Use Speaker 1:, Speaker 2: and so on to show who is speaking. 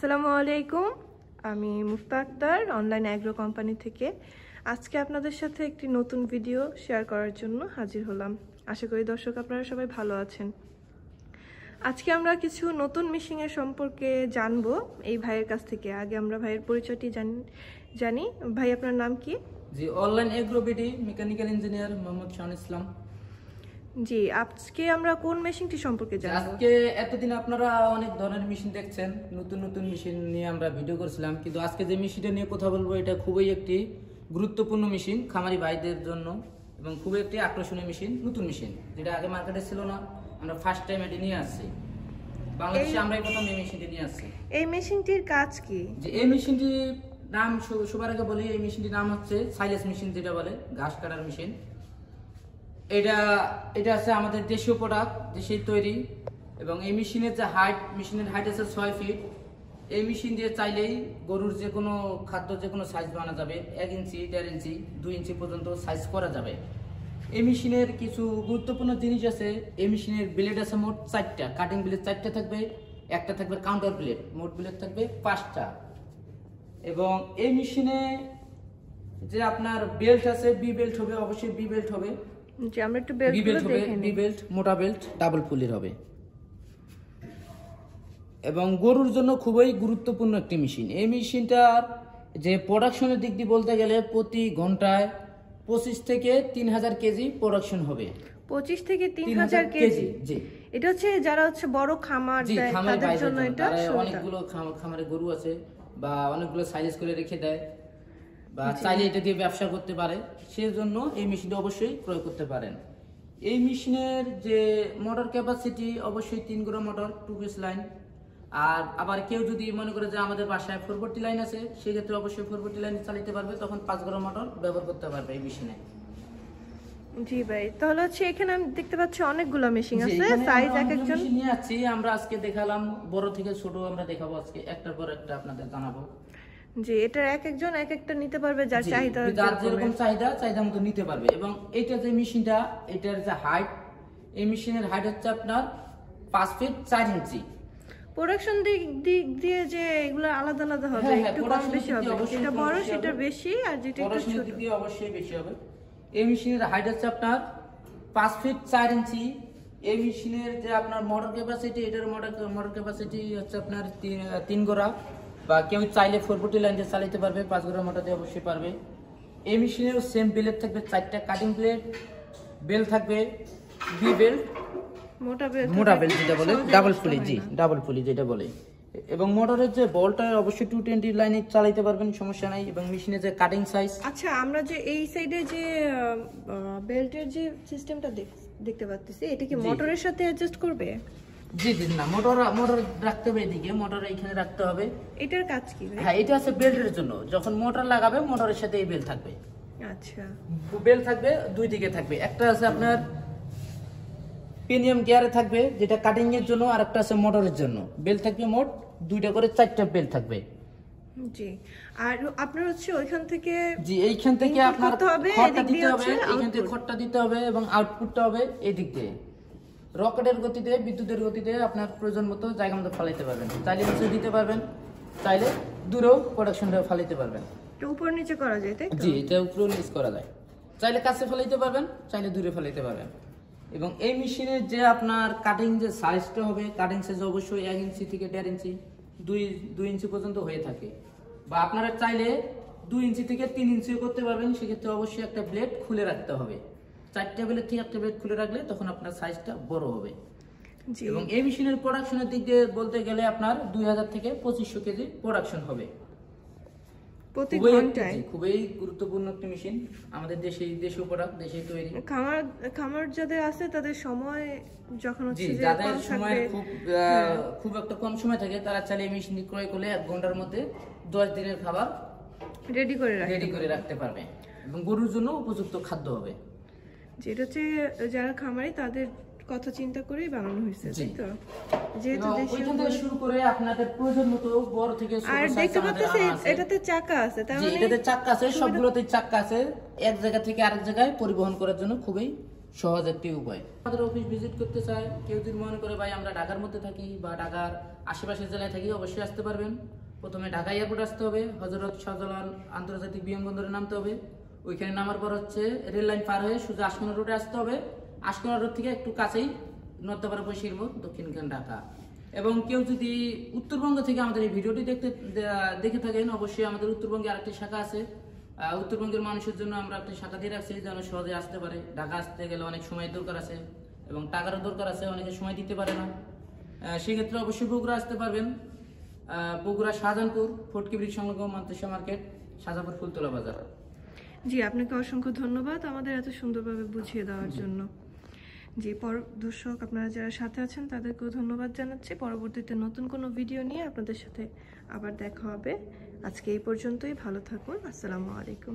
Speaker 1: আসসালামু আলাইকুম। আমি মুক্তা আক্তার অনলাইন অ্যাগ্রো কোম্পানি থেকে আজকে আপনাদের সাথে একটি নতুন ভিডিও শেয়ার করার জন্য হাজির হলাম। আশা করি দর্শক আপনারা সবাই ভালো আছেন। আজকে আমরা কিছু নতুন মেশিনের সম্পর্কে জানবো এই ভাইয়ের কাছ থেকে। আগে আমরা ভাইয়ের পরিচয়টি জানি। ভাই, আপনার নাম কি?
Speaker 2: জি, Online Agro BD mechanical engineer Mohammad Shahanul Islam.
Speaker 1: জি, আজকে আমরা কোন মেশিনটি সম্পর্কে জানবো?
Speaker 2: আজকে এতদিন আপনারা অনেক ধরনের মেশিন দেখছেন, নতুন নতুন মেশিন নিয়ে আমরা ভিডিও করছিলাম, কিন্তু আজকে যে মেশিনটা নিয়ে কথা বলবো এটা খুবই একটি গুরুত্বপূর্ণ মেশিন খামারি ভাইদের জন্য এবং খুবই একটি আকর্ষণীয় মেশিন, নতুন মেশিন যেটা আগে মার্কেটে ছিল না। আমরা ফার্স্ট টাইম এটি নিয়ে আসছি বাংলাদেশে, আমরা এই প্রথম এই মেশিনটি নিয়ে আসছি।
Speaker 1: এই মেশিনটির কাজ কি?
Speaker 2: যে এই মেশিনটির নাম সবার আগে বলি, এই মেশিনটির নাম হচ্ছে সাইলেস মেশিন, যেটা বলে ঘাস কাটার মেশিন। এটা আছে আমাদের দেশীয় প্রোডাক্ট, দেশেই তৈরি। এবং এই মেশিনের যে মেশিনের হাইট আছে 6 ফিট। এই মেশিন দিয়ে চাইলেই গরুর যে কোনো খাদ্য যে কোনো সাইজ বানানো যাবে, 1 ইঞ্চি, 1.5 ইঞ্চি, 2 ইঞ্চি পর্যন্ত সাইজ করা যাবে। এই মেশিনের কিছু গুরুত্বপূর্ণ জিনিস আছে। এই মেশিনের ব্লেড আছে মোট 4টা, কাটিং ব্লেড 4টা থাকবে, একটা থাকবে কাউন্টার ব্লেড, মোট ব্লেড থাকবে 5টা। এবং এই মেশিনে যে আপনার বেল্ট আছে, বি বেল্ট হবে, অবশ্যই বি বেল্ট হবে।
Speaker 1: যে আমরা একটু বেল্টগুলো দেখে নিই।
Speaker 2: বি বেল্ট, মোটা বেল্ট, ডাবল পুলির হবে। এবং গরুর জন্য খুবই গুরুত্বপূর্ণ একটি মেশিন। এই মেশিনটার যে প্রোডাকশনের দিক দিয়ে বলতে গেলে প্রতি ঘন্টায় 25 থেকে 3000 কেজি প্রোডাকশন হবে।
Speaker 1: 25 থেকে 3000 কেজি?
Speaker 2: জি।
Speaker 1: এটা হচ্ছে যারা বড় খামার দেয় তাদের জন্য এটা।
Speaker 2: অনেকগুলো খামারে গরু আছে বা অনেকগুলো সাইজ করে রেখে দেয় বা চাইলে এটা দিয়ে ব্যবসা করতে পারে, সেজন্য এই মেশিনটা অবশ্যই প্রয়োগ করতে পারেন। এই মেশিনের যে মোটর ক্যাপাসিটি অবশ্যই 3 গোড়া মোটর, 2 পিস লাইন। আর আবার কেউ যদি মনে করে যে আমাদের বাসায় 440 লাইন আছে, সেক্ষেত্রে অবশ্যই 440 লাইন চালাতে পারবে, তখন 5 গোড়া মোটর ব্যবহার করতে পারবে এই মেশিনে।
Speaker 1: জি ভাই, তাহলে এখানে আমি দেখতে পাচ্ছি অনেকগুলো মেশিন আছে, সাইজ এক একজন
Speaker 2: নিয়ে আছি। আমরা আজকে দেখালাম বড় থেকে ছোট, আমরা দেখাবো আজকে একটার পর একটা আপনাদের জানাবো।
Speaker 1: জি, এটা এক একজন এক একটা নিতে পারবে যার চাহিদা,
Speaker 2: যার যেরকম চাহিদা মতো নিতে পারবে। এবং এটা যে মেশিনটা, এটার যে হাইট, এই মেশিনের হাইট হচ্ছে আপনার 5 ফিট 4 ইঞ্চি।
Speaker 1: প্রোডাকশন দিক দিয়ে যে এগুলো আলাদা আলাদা হবে, একটু কম বেশি হবে, যেটা বড় সেটা বেশি, আর যেটা একটু ছোট
Speaker 2: দিক দিয়ে অবশ্যই বেশি হবে। এই মেশিনের হাইট হচ্ছে আপনার 5 ফিট 4 ইঞ্চি। এই মেশিনের যে আপনার মোটর ক্যাপাসিটি, এটার মোটর ক্যাপাসিটি হচ্ছে আপনার 3 গোড়া, বা কেউ চাইলে 440 লাইন দিয়ে চালাতে পারবে, 5 গোড়া মোটর দিয়ে অবশ্যই পারবে। এই মেশিনেও সেম ব্লেড থাকবে 4টা, কাটিং ব্লেড, বেল্ট থাকবে বি বেল্ট, মোটা বেল্ট যেটা বলে, ডাবল পুলি। জি, ডাবল পুলি যেটা বলে। এবং মোটরের যে বলটা অবশ্যই 220 লাইনে চালাতে পারবেন, সমস্যা নাই। এবং মেশিনের যে কাটিং সাইজ,
Speaker 1: আচ্ছা, আমরা যে এই সাইডে যে বেল্টের যে সিস্টেমটা দেখতে পাচ্ছি, এটা কি মোটরের সাথে অ্যাডজাস্ট করবে?
Speaker 2: জি না, মোটর রাখতে হবে এদিকে, মোটর এখানে রাখতে হবে।
Speaker 1: এটার কাজ কি?
Speaker 2: হ্যাঁ, এটা আছে বেল্টের জন্য। যখন মোটর লাগাবে, মোটরের সাথে এই বেল্ট থাকবে।
Speaker 1: আচ্ছা,
Speaker 2: বেল্ট থাকবে দুই দিকে থাকবে। একটা আছে আপনার প্রিমিয়াম গিয়ারে থাকবে, যেটা কাটিং এর জন্য, আর একটা আছে মোটরের জন্য। বেল্ট থাকবে মোট 2টা করে, 4টা বেল্ট থাকবে।
Speaker 1: জি, আর আপনার ওইখান থেকে,
Speaker 2: জি, এইখান থেকে আপনার খড়টা দিতে হবে, এইখান থেকে খড়টা দিতে হবে, এবং আউটপুটটা হবে এই দিক দিয়ে। রকেটের গতিতে, বিদ্যুতের গতিতে আপনার প্রয়োজন মতো জায়গা মতো ফালাইতে পারবেন। চাইলে নিচে দিতে পারবেন, চাইলে দূরেও প্রোডাকশনটা ফালাইতে পারবেন।
Speaker 1: উপর নিচে করা যায়, তাই তো?
Speaker 2: জি, এটা উপরে নিচ করা যায়। চাইলে কাছে ফালাইতে পারবেন, চাইলে দূরে ফালাইতে পারবেন। এবং এই মেশিনের যে আপনার কাটিং যে সাইজটা হবে, কাটিং সাইজ অবশ্যই 1 ইঞ্চি থেকে 1.5 ইঞ্চি, 2 ইঞ্চি পর্যন্ত হয়ে থাকে। বা আপনারা চাইলে 2 ইঞ্চি থেকে 3 ইঞ্চিও করতে পারবেন। সেক্ষেত্রে অবশ্যই একটা ব্লেড খুলে রাখতে হবে। 4টা ব্লেড থেকে একটা ব্লেড খুলে রাখলে তখন আপনার সাইজটা বড় হবে। এবং এই মেশিনের প্রোডাকশনের দিক দিয়ে বলতে গেলে আপনার 2000 থেকে 2500 কেজি প্রোডাকশন হবে প্রতি ঘন্টায়। খুবই গুরুত্বপূর্ণ একটা মেশিন, আমাদের দেশীয় প্রোডাক্ট, দেশেই তৈরি।
Speaker 1: খামার যাদের আছে তাদের সময় যখন
Speaker 2: যাদের সময় খুব একটা কম সময় থাকে, তারা চাইলে এই মেশিন ক্রয় করলে 1 ঘন্টার মধ্যে 10 দিনের খাবার রেডি করে রাখতে পারবে এবং গরুর জন্য উপযুক্ত খাদ্য হবে।
Speaker 1: যেটা হচ্ছে যারা খামারি তাদের কথা চিন্তা করেই বানানো হয়েছে, তাই তো? যেহেতু
Speaker 2: শুরু করে আপনাদের প্রয়োজন মতো বড় থেকে ছোট সাইজ, আর দেখতে
Speaker 1: পাচ্ছেন এটাতে চাকা আছে, তার মানে
Speaker 2: এটাতে চাকা আছে, সবগুলোতে চাকা আছে। এক জায়গা থেকে আরেক জায়গায় পরিবহন করার জন্য খুবই সহজ একটি উপায়। আমাদের অফিস ভিজিট করতে চায়, কেউ যদি মনে করে ভাই আমরা ঢাকার মধ্যে থাকি বা ঢাকার আশেপাশের জেলায় থাকি, অবশ্যই আসতে পারবেন। প্রথমে ঢাকা এয়ারপোর্ট আসতে হবে, হযরত শাহজালাল আন্তর্জাতিক বিমানবন্দরে নামতে হবে। ওইখানে নামার পর হচ্ছে রেল লাইন পার হয়ে সোজা আশকোনা রোডে আসতে হবে। আশকোনা রোড থেকে একটু কাছেই নর্থপাড়া বসির মোড়, দক্ষিণখান ঢাকা। এবং কেউ যদি উত্তরবঙ্গ থেকে আমাদের এই ভিডিওটি দেখে থাকেন, অবশ্যই আমাদের উত্তরবঙ্গে আরেকটি শাখা আছে। উত্তরবঙ্গের মানুষের জন্য আমরা একটা শাখা দিয়ে রাখছি যেন সহজে আসতে পারে। ঢাকা আসতে গেলে অনেক সময় দরকার আছে এবং টাকারও দরকার আছে, অনেকে সময় দিতে পারে না। সেক্ষেত্রে অবশ্যই বগুড়া আসতে পারবেন। বগুড়া শাহজাহানপুর ফটকি ব্রিজ সংলগ্ন মান্তেশা মার্কেট, শাহজাহানপুর ফুলতলা বাজার।
Speaker 1: জি, আপনাকে অসংখ্য ধন্যবাদ আমাদের এত সুন্দরভাবে বুঝিয়ে দেওয়ার জন্য। জি, দর্শক আপনারা যারা সাথে আছেন তাদেরকেও ধন্যবাদ জানাচ্ছি। পরবর্তীতে নতুন কোনো ভিডিও নিয়ে আপনাদের সাথে আবার দেখা হবে। আজকে এই পর্যন্তই, ভালো থাকুন। আসসালামু আলাইকুম।